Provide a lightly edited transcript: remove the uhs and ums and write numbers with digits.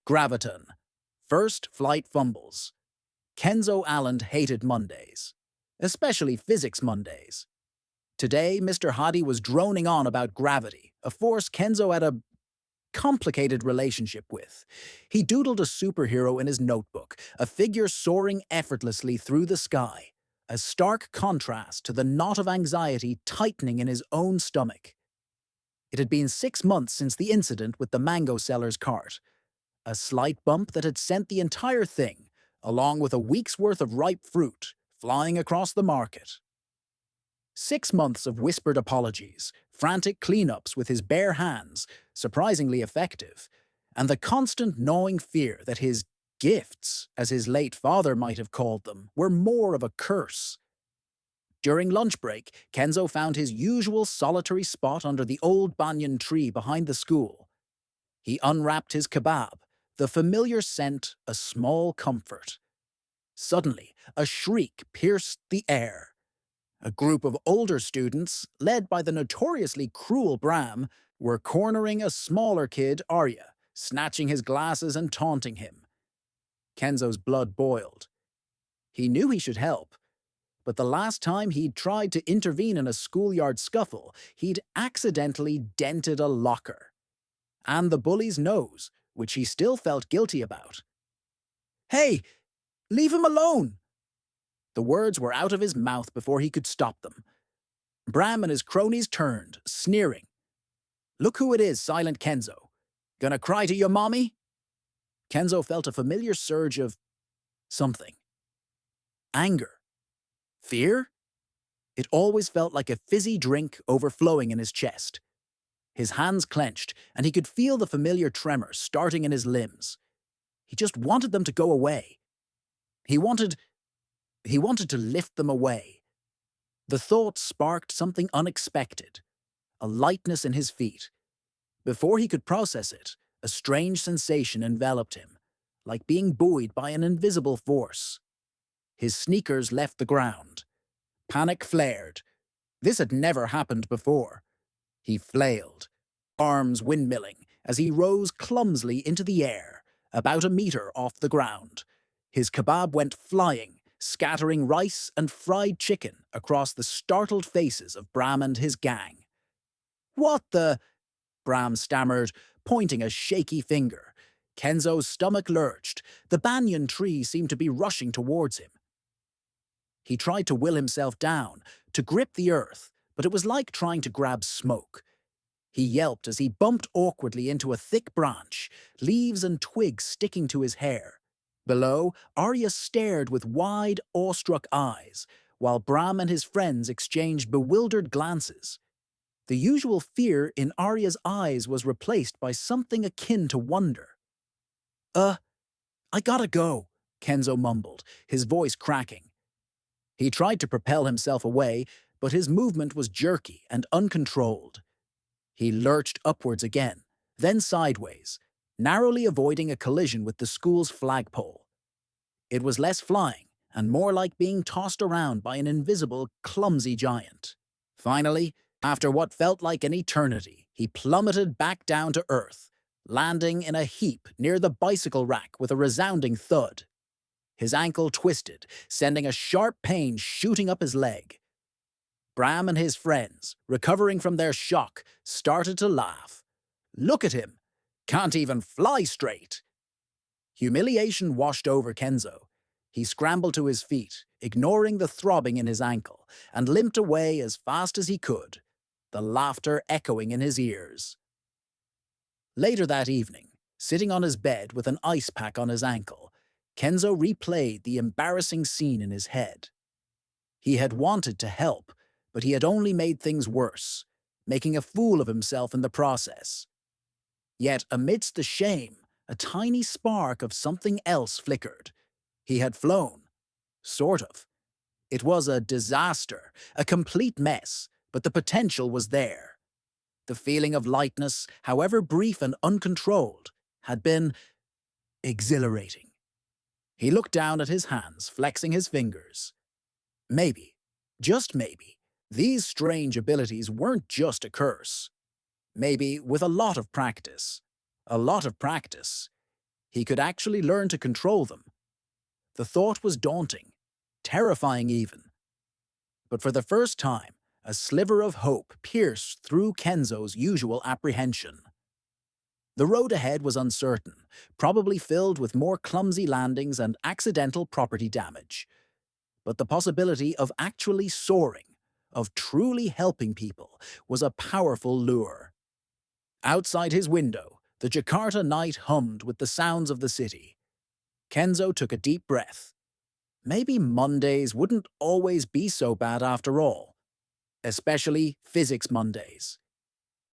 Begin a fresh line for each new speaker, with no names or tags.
Graviton. First flight fumbles. Kenzo Aland hated Mondays, especially physics Mondays. Today, Mr. Hadi was droning on about gravity, a force Kenzo had a complicated relationship with. He doodled a superhero in his notebook, a figure soaring effortlessly through the sky, a stark contrast to the knot of anxiety tightening in his own stomach. It had been 6 months since the incident with the mango seller's cart, a slight bump that had sent the entire thing, along with a week's worth of ripe fruit, flying across the market. 6 months of whispered apologies, frantic cleanups with his bare hands, surprisingly effective, and the constant gnawing fear that his gifts, as his late father might have called them, were more of a curse. During lunch break, Kenzo found his usual solitary spot under the old banyan tree behind the school. He unwrapped his kebab, the familiar scent a small comfort. Suddenly, a shriek pierced the air. A group of older students, led by the notoriously cruel Bram, were cornering a smaller kid, Arya, snatching his glasses and taunting him. Kenzo's blood boiled. He knew he should help, but the last time he'd tried to intervene in a schoolyard scuffle, he'd accidentally dented a locker. And the bully's nose, which he still felt guilty about. "Hey, leave him alone!" The words were out of his mouth before he could stop them. Bram and his cronies turned, sneering. "Look who it is, Silent Kenzo. Gonna cry to your mommy?" Kenzo felt a familiar surge of something. Anger. Fear? It always felt like a fizzy drink overflowing in his chest. His hands clenched, and he could feel the familiar tremor starting in his limbs. He just wanted them to go away. He wanted to lift them away. The thought sparked something unexpected, a lightness in his feet. Before he could process it, a strange sensation enveloped him, like being buoyed by an invisible force. His sneakers left the ground. Panic flared. This had never happened before. He flailed, arms windmilling, as he rose clumsily into the air, about a meter off the ground. His kebab went flying, scattering rice and fried chicken across the startled faces of Bram and his gang. "What the—" Bram stammered, pointing a shaky finger. Kenzo's stomach lurched. The banyan tree seemed to be rushing towards him. He tried to will himself down, to grip the earth, but it was like trying to grab smoke. He yelped as he bumped awkwardly into a thick branch, leaves and twigs sticking to his hair. Below, Arya stared with wide, awestruck eyes, while Bram and his friends exchanged bewildered glances. The usual fear in Arya's eyes was replaced by something akin to wonder. I gotta go," Kenzo mumbled, his voice cracking. He tried to propel himself away, but his movement was jerky and uncontrolled. He lurched upwards again, then sideways, narrowly avoiding a collision with the school's flagpole. It was less flying and more like being tossed around by an invisible, clumsy giant. Finally, after what felt like an eternity, he plummeted back down to earth, landing in a heap near the bicycle rack with a resounding thud. His ankle twisted, sending a sharp pain shooting up his leg. Bram and his friends, recovering from their shock, started to laugh. "Look at him! Can't even fly straight!" Humiliation washed over Kenzo. He scrambled to his feet, ignoring the throbbing in his ankle, and limped away as fast as he could, the laughter echoing in his ears. Later that evening, sitting on his bed with an ice pack on his ankle, Kenzo replayed the embarrassing scene in his head. He had wanted to help, but he had only made things worse, making a fool of himself in the process. Yet amidst the shame, a tiny spark of something else flickered. He had flown. Sort of. It was a disaster, a complete mess, but the potential was there. The feeling of lightness, however brief and uncontrolled, had been exhilarating. He looked down at his hands, flexing his fingers. Maybe, just maybe, these strange abilities weren't just a curse. Maybe, with a lot of practice, he could actually learn to control them. The thought was daunting, terrifying even. But for the first time, a sliver of hope pierced through Kenzo's usual apprehension. The road ahead was uncertain, probably filled with more clumsy landings and accidental property damage. But the possibility of actually soaring, of truly helping people, was a powerful lure. Outside his window, the Jakarta night hummed with the sounds of the city. Kenzo took a deep breath. Maybe Mondays wouldn't always be so bad after all. Especially physics Mondays.